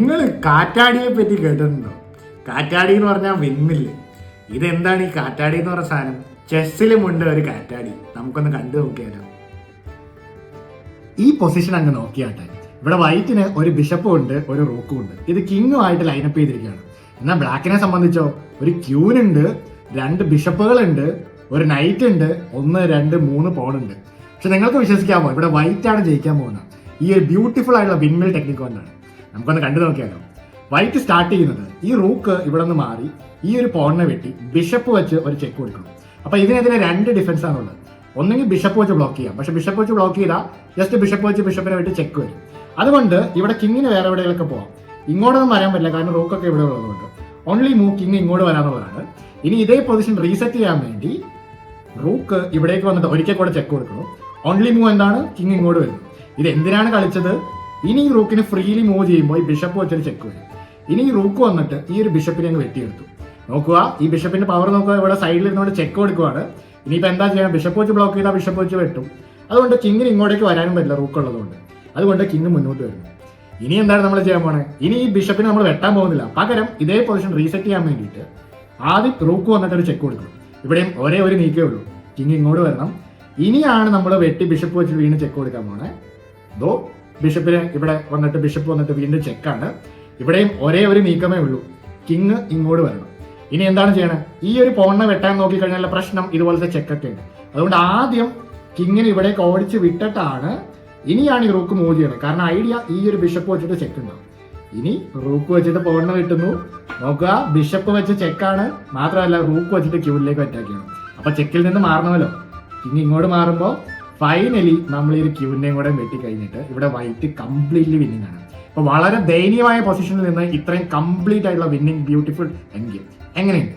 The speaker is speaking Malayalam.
നിങ്ങൾ കാറ്റാടിയെ പറ്റി കേട്ടിട്ടുണ്ടോ? കാറ്റാടി എന്ന് പറഞ്ഞാൽ വിൻമില്ല്. ഇതെന്താണ് ഈ കാറ്റാടി എന്ന് പറഞ്ഞ സാധനം? ചെസ്സിലുമുണ്ട് ഒരു കാറ്റാടി. നമുക്കൊന്ന് കണ്ടു നോക്കിയാലോ. ഈ പൊസിഷൻ അങ്ങ് നോക്കിയാട്ടെ. ഇവിടെ വൈറ്റിന് ഒരു ബിഷപ്പും ഉണ്ട്, ഒരു റൂക്കും ഉണ്ട്. ഇത് കിങ്ങുമായിട്ട് ലൈനപ്പ് ചെയ്തിരിക്കുകയാണ്. എന്നാൽ ബ്ലാക്കിനെ സംബന്ധിച്ചോ ഒരു ക്യൂനുണ്ട്, 2 ബിഷപ്പുകളുണ്ട്, ഒരു നൈറ്റ് ഉണ്ട്, 1, 2, 3 പോണുണ്ട്. പക്ഷെ നിങ്ങൾക്ക് വിശ്വസിക്കാമോ, ഇവിടെ വൈറ്റ് ആണ് ജയിക്കാൻ പോകുന്നത് ഈ ഒരു ബ്യൂട്ടിഫുൾ ആയിട്ടുള്ള വിൻമിൽ ടെക്നിക്ക് കൊണ്ടാണ്. നമുക്കൊന്ന് കണ്ടു നോക്കിയാലോ. വൈറ്റ് സ്റ്റാർട്ട് ചെയ്യുന്നത് ഈ റൂക്ക് ഇവിടെ നിന്ന് മാറി ഈ ഒരു പോണിനെ വെട്ടി ബിഷപ്പ് വെച്ച് ഒരു ചെക്ക് കൊടുക്കണം. അപ്പൊ ഇതിനെതിരെ 2 ഡിഫൻസ് ആണുള്ളത്. ഒന്നെങ്കിൽ ബിഷപ്പ് വെച്ച് ബ്ലോക്ക് ചെയ്യാം, പക്ഷെ ബിഷപ്പ് വെച്ച് ബ്ലോക്ക് ചെയ്താൽ ജസ്റ്റ് ബിഷപ്പ് വെച്ച് ബിഷപ്പിനെ വെട്ടി ചെക്ക് വരും. അതുകൊണ്ട് ഇവിടെ കിങ്ങിന് വേറെ എവിടെയൊക്കെ പോവാം. ഇങ്ങോട്ടൊന്നും വരാൻ പറ്റില്ല, കാരണം റൂക്കൊക്കെ ഇവിടെ ഉള്ളതുകൊണ്ട്. ഓൺലി മൂവ് കിങ് ഇങ്ങോട്ട് വരാനുള്ളതാണ്. ഇനി ഇതേ പൊസിഷൻ റീസെറ്റ് ചെയ്യാൻ വേണ്ടി റൂക്ക് ഇവിടേക്ക് വന്നിട്ട് ഒരിക്കൽ കൂടെ ചെക്ക് കൊടുക്കണം. ഓൺലി മൂവ് എന്താണ്? കിങ് ഇങ്ങോട്ട് വരുന്നു. ഇത് എന്തിനാണ് കളിച്ചത്? ഇനി ഈ റൂക്കിന് ഫ്രീലി മൂവ് ചെയ്യുമ്പോൾ ഈ ബിഷപ്പ് വെച്ചൊരു ചെക്ക് വരും. ഇനി ഈ റൂക്ക് വന്നിട്ട് ഈ ഒരു ബിഷപ്പിനെ അങ്ങ് വെട്ടിയെടുത്തു. നോക്കുക, ഈ ബിഷപ്പിന്റെ പവർ നോക്കുക. ഇവിടെ സൈഡിൽ ഇരുന്നുകൊണ്ട് ചെക്ക് കൊടുക്കുവാണ്. ഇനിയിപ്പോൾ എന്താ ചെയ്യണം? ബിഷപ്പ് വെച്ച് ബ്ലോക്ക് ചെയ്താൽ ബിഷപ്പ് വെച്ച് വെട്ടും. അതുകൊണ്ട് കിങ്ങിന് ഇങ്ങോട്ടേക്ക് വരാനും പറ്റില്ല റൂക്ക് ഉള്ളതുകൊണ്ട്. അതുകൊണ്ട് കിങ് മുന്നോട്ട് വരുന്നു. ഇനി എന്താണ് നമ്മൾ ചെയ്യാൻ പോണേ? ഇനി ഈ ബിഷപ്പിനെ നമ്മൾ വെട്ടാൻ പോകുന്നില്ല. പകരം ഇതേ പൊസിഷൻ റീസെറ്റ് ചെയ്യാൻ വേണ്ടിയിട്ട് ആദ്യം റൂക്ക് വന്നിട്ട് ഒരു ചെക്ക് കൊടുക്കും. ഇവിടെയും ഒരേ ഒരു നീക്കേ ഉള്ളൂ. കിങ് ഇങ്ങോട്ട് വരണം. ഇനിയാണ് നമ്മൾ വെട്ടി ബിഷപ്പ് വെച്ച് വീണ്ടും ചെക്ക് കൊടുക്കാൻ പോണേ. ദോ ബിഷപ്പിന് ഇവിടെ വന്നിട്ട് ബിഷപ്പ് വന്നിട്ട് വീണ്ടും ചെക്കാണ്. ഇവിടെയും ഒരേ ഒരു നീക്കമേ ഉള്ളൂ. കിങ് ഇങ്ങോട്ട് വരണം. ഇനി എന്താണ് ചെയ്യണേ? ഈ ഒരു പോണിനെ വെട്ടാൻ നോക്കിക്കഴിഞ്ഞാൽ പ്രശ്നം ഇതുപോലത്തെ ചെക്കൊക്കെ ഉണ്ട്. അതുകൊണ്ട് ആദ്യം കിങ്ങിന് ഇവിടേക്ക് ഓടിച്ച് വിട്ടിട്ടാണ് ഇനിയാണ് ഈ റൂക്ക് മൂവ് ചെയ്യണത്. കാരണം ഐഡിയ ഈ ഒരു ബിഷപ്പ് വെച്ചിട്ട് ചെക്ക് ഉണ്ടാവും. ഇനി റൂക്ക് വെച്ചിട്ട് പോണിനെ വെട്ടുന്നു. നോക്കുക, ബിഷപ്പ് വെച്ച് ചെക്കാണ്. മാത്രമല്ല റൂക്ക് വെച്ചിട്ട് ക്യൂവിലേക്ക് അറ്റാക്ക് ചെയ്യണം. അപ്പൊ ചെക്കിൽ നിന്ന് മാറണമല്ലോ. കിങ് ഇങ്ങോട്ട് മാറുമ്പോൾ ഫൈനലി നമ്മൾ ഈ ഒരു ക്യൂവിനെയും കൂടെ വെട്ടി കഴിഞ്ഞിട്ട് ഇവിടെ വൈറ്റ് കംപ്ലീറ്റ്ലി വിന്നിംഗ് ആണ്. അപ്പൊ വളരെ ദയനീയമായ പൊസിഷനിൽ നിന്ന് ഇത്രയും കംപ്ലീറ്റ് ആയിട്ടുള്ള വിന്നിംഗ് ബ്യൂട്ടിഫുൾ എൻഡ് ഗെയിം എങ്ങനെയുണ്ട്?